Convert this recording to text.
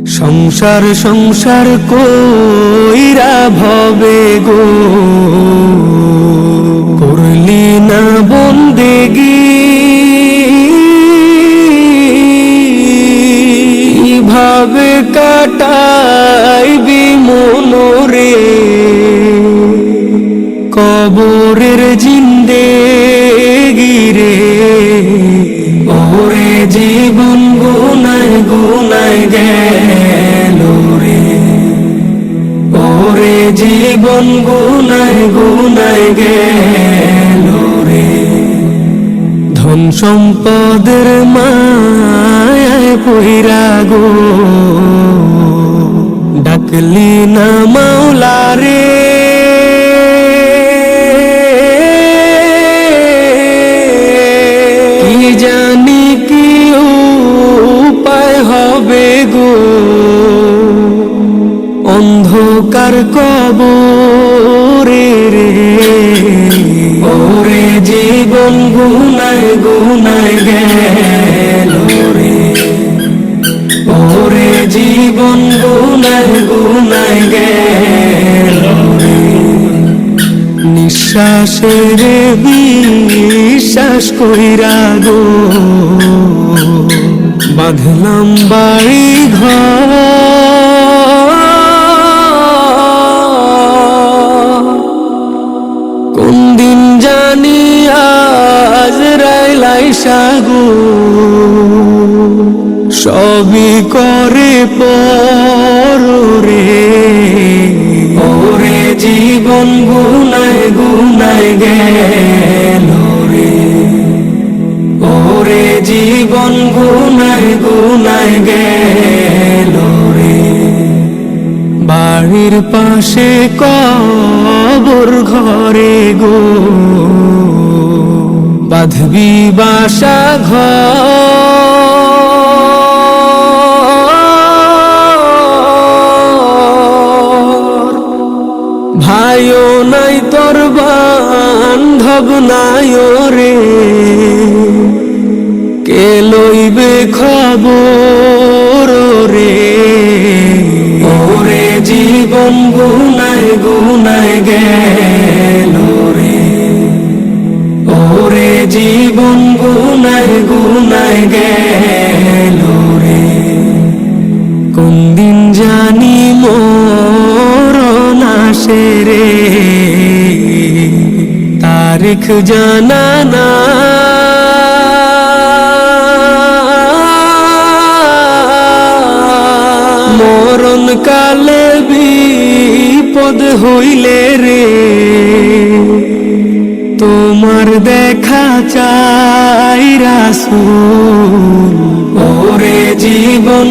সংসার সংসার কইরা ভবে গো করলি না বন্দেগি, কিভাবে কাটাইবি মনরে কবরের জিন্দেগি রে। ওরে জীবন গুনায় গুনায় গেল রে, ওরে জীবন গুনায় গুনায় গেল রে। ধন সম্পদের মায়ায় পইরা গো ডাকলি না মাওলা রে। কি জানি কি উপায় হবে গো অন্ধকার কবরে রে। ওরে জীবন গুনায় গুনায় গেল রে, ওরে জীবন গুনায় গুনায় গেল রে। নিঃশ্বাসের বিশ্বাস কইরা গো বাঁধলাম বাড়ি ঘর, কোন দিন জানি আজরাইল আইসা গো সবই করে পর রে। ওরে জীবন গুনায় গুনায় গেল রে, ওরে জীবন গুনায় গুনায় গেল রে। বাড়ির পাশে কবর ঘরে গো বাঁধবি বাসা ঘর, ভাইও নাই তোর বান্ধব নাই রে, কে লইবে খবর রে। ওরে জীবন গুনায় গুনায় গেল রে, ওরে জীবন গুনায় গুনায় গেল রে। কোন দিন জানি মরণ আসে রে, তারিখ জানা না, মরণ কালে বিপদ হইলে রে তোমার দেখা চাই রাসূল। ওরে জীবন